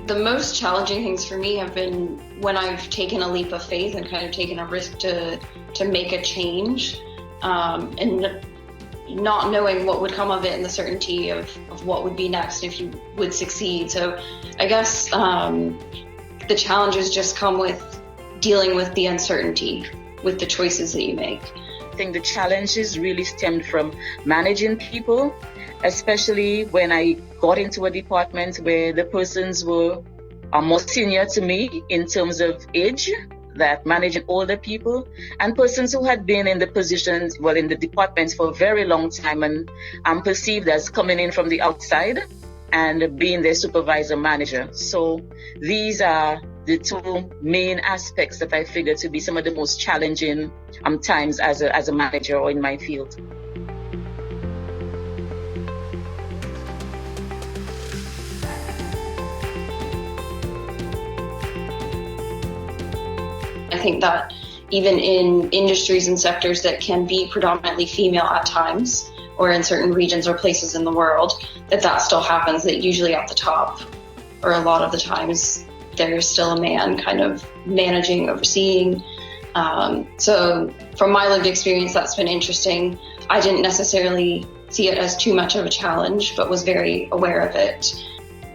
The most challenging things for me have been when I've taken a leap of faith and kind of taken a risk to make a change, and not knowing what would come of it and the certainty of what would be next if you would succeed. So I guess the challenges just come with dealing with the uncertainty with the choices that you make. I think the challenges really stemmed from managing people, especially when I got into a department where the persons were more senior to me in terms of age, that managing older people, and persons who had been in the positions, in the departments for a very long time, and I'm perceived as coming in from the outside and being their supervisor manager. So these are the two main aspects that I figure to be some of the most challenging times as a manager or in my field. I think that even in industries and sectors that can be predominantly female at times, or in certain regions or places in the world, that still happens, that usually at the top, or a lot of the times, there's still a man kind of managing, overseeing. So from my lived experience, that's been interesting. I didn't necessarily see it as too much of a challenge, but was very aware of it.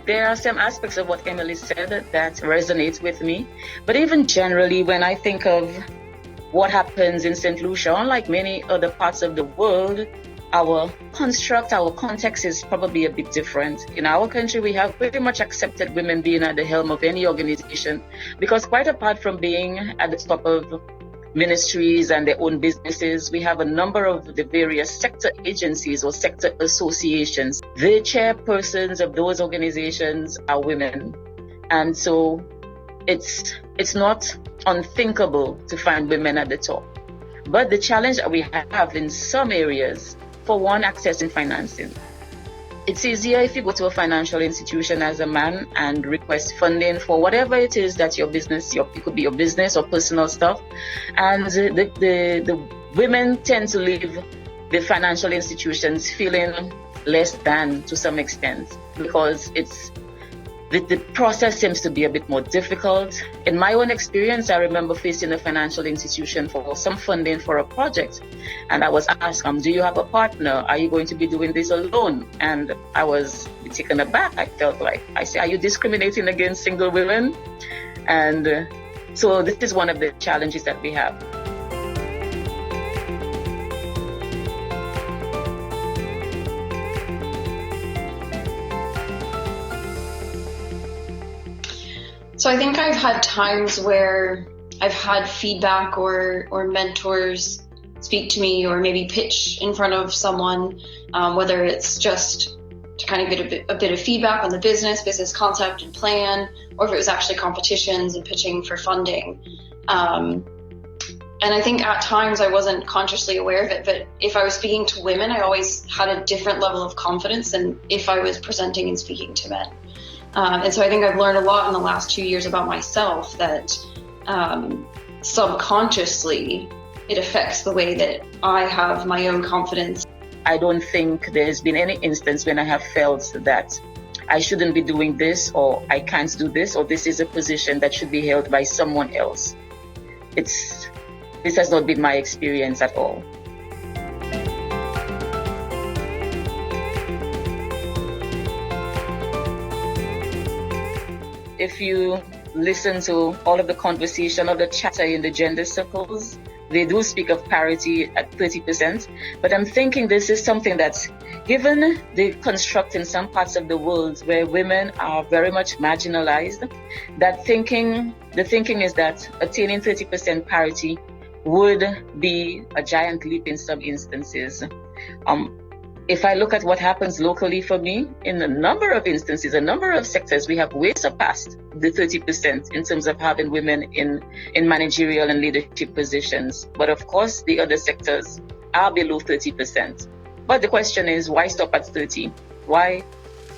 There are some aspects of what Emily said that resonate with me. But even generally, when I think of what happens in St. Lucia, unlike many other parts of the world, our construct, our context is probably a bit different. In our country, we have pretty much accepted women being at the helm of any organization, because quite apart from being at the top of ministries and their own businesses, we have a number of the various sector agencies or sector associations. The chairpersons of those organizations are women. And so it's not unthinkable to find women at the top. But the challenge that we have in some areas, for one, accessing financing. It's easier if you go to a financial institution as a man and request funding for whatever it is that your business, it could be your business or personal stuff. And the women tend to leave the financial institutions feeling less than to some extent, because the process seems to be a bit more difficult. In my own experience, I remember facing a financial institution for some funding for a project. And I was asked, do you have a partner? Are you going to be doing this alone? And I was taken aback. I felt like, I say, are you discriminating against single women? And so this is one of the challenges that we have. So I think I've had times where I've had feedback or mentors speak to me, or maybe pitch in front of someone, whether it's just to kind of get a bit of feedback on the business concept and plan, or if it was actually competitions and pitching for funding. And I think at times I wasn't consciously aware of it, but if I was speaking to women, I always had a different level of confidence than if I was presenting and speaking to men. And so I think I've learned a lot in the last 2 years about myself, that subconsciously it affects the way that I have my own confidence. I don't think there's been any instance when I have felt that I shouldn't be doing this, or I can't do this, or this is a position that should be held by someone else. This has not been my experience at all. If you listen to all of the conversation, of the chatter in the gender circles, they do speak of parity at 30%. But I'm thinking this is something that's, given the construct in some parts of the world where women are very much marginalized, the thinking is that attaining 30% parity would be a giant leap in some instances. If I look at what happens locally for me, in a number of instances, a number of sectors, we have way surpassed the 30% in terms of having women in managerial and leadership positions. But of course, the other sectors are below 30%. But the question is, why stop at 30? Why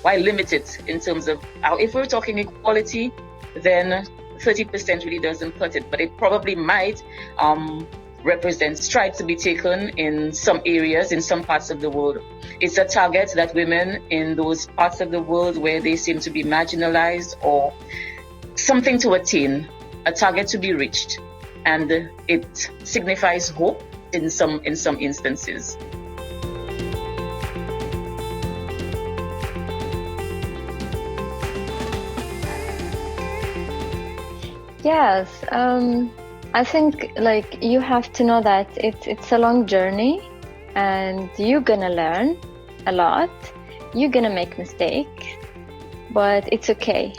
limit it in terms of, if we're talking equality, then 30% really doesn't cut it, but it probably might represent strides to be taken in some areas, in some parts of the world. It's a target that women in those parts of the world where they seem to be marginalized, or something to attain, a target to be reached, and it signifies hope in some instances. Yes, I think like you have to know that it's a long journey, and you're gonna learn a lot. You're gonna make mistakes, but it's okay.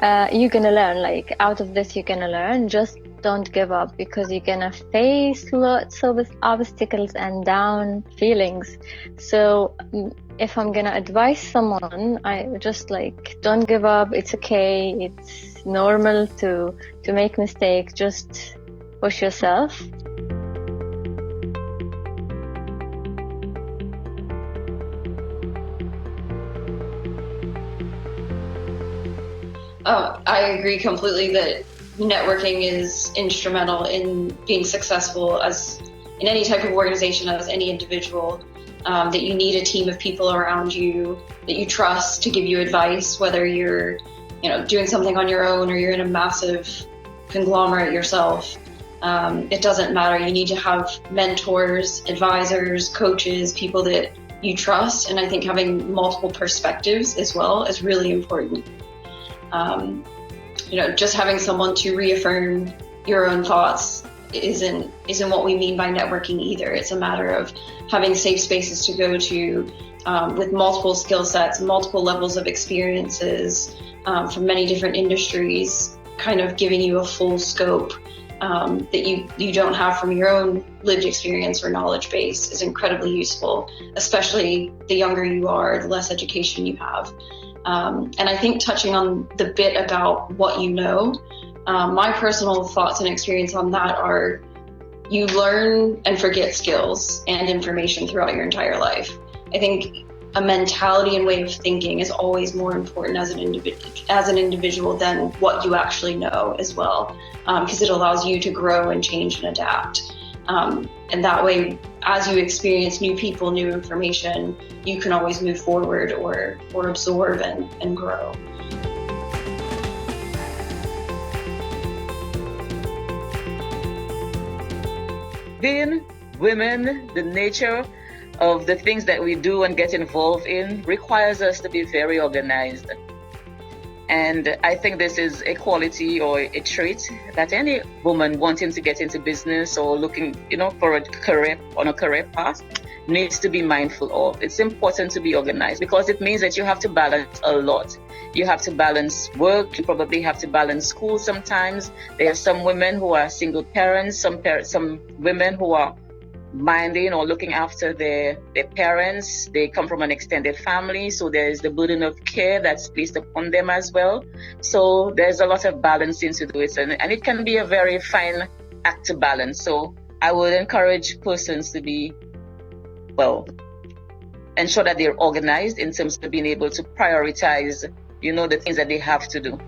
You're gonna learn, like out of this you're gonna learn. Just don't give up, because you're gonna face lots of obstacles and down feelings. So if I'm gonna advise someone, I just like, don't give up. It's okay. It's normal to make mistakes. Just push yourself. Oh, I agree completely that networking is instrumental in being successful as in any type of organization, as any individual, that you need a team of people around you that you trust to give you advice, whether you're, doing something on your own or you're in a massive conglomerate yourself. It doesn't matter. You need to have mentors, advisors, coaches, people that you trust. And I think having multiple perspectives as well is really important. Just having someone to reaffirm your own thoughts isn't what we mean by networking either. It's a matter of having safe spaces to go to with multiple skill sets, multiple levels of experiences from many different industries, kind of giving you a full scope that you don't have from your own lived experience or knowledge base is incredibly useful, especially the younger you are, the less education you have. And I think touching on the bit about what you know, my personal thoughts and experience on that are you learn and forget skills and information throughout your entire life. I think a mentality and way of thinking is always more important as an individual than what you actually know as well, because it allows you to grow and change and adapt. And that way, as you experience new people, new information, you can always move forward or absorb and grow. Being women, the nature of the things that we do and get involved in requires us to be very organized. And I think this is a quality or a trait that any woman wanting to get into business or looking, for a career on a career path needs to be mindful of. It's important to be organized because it means that you have to balance a lot. You have to balance work. You probably have to balance school sometimes. There are some women who are single parents, some women who are minding or looking after their parents. They come from an extended family, so there's the burden of care that's placed upon them as well. So there's a lot of balancing to do it, and it can be a very fine act to balance. So I would encourage persons to be, ensure that they're organized in terms of being able to prioritize, the things that they have to do.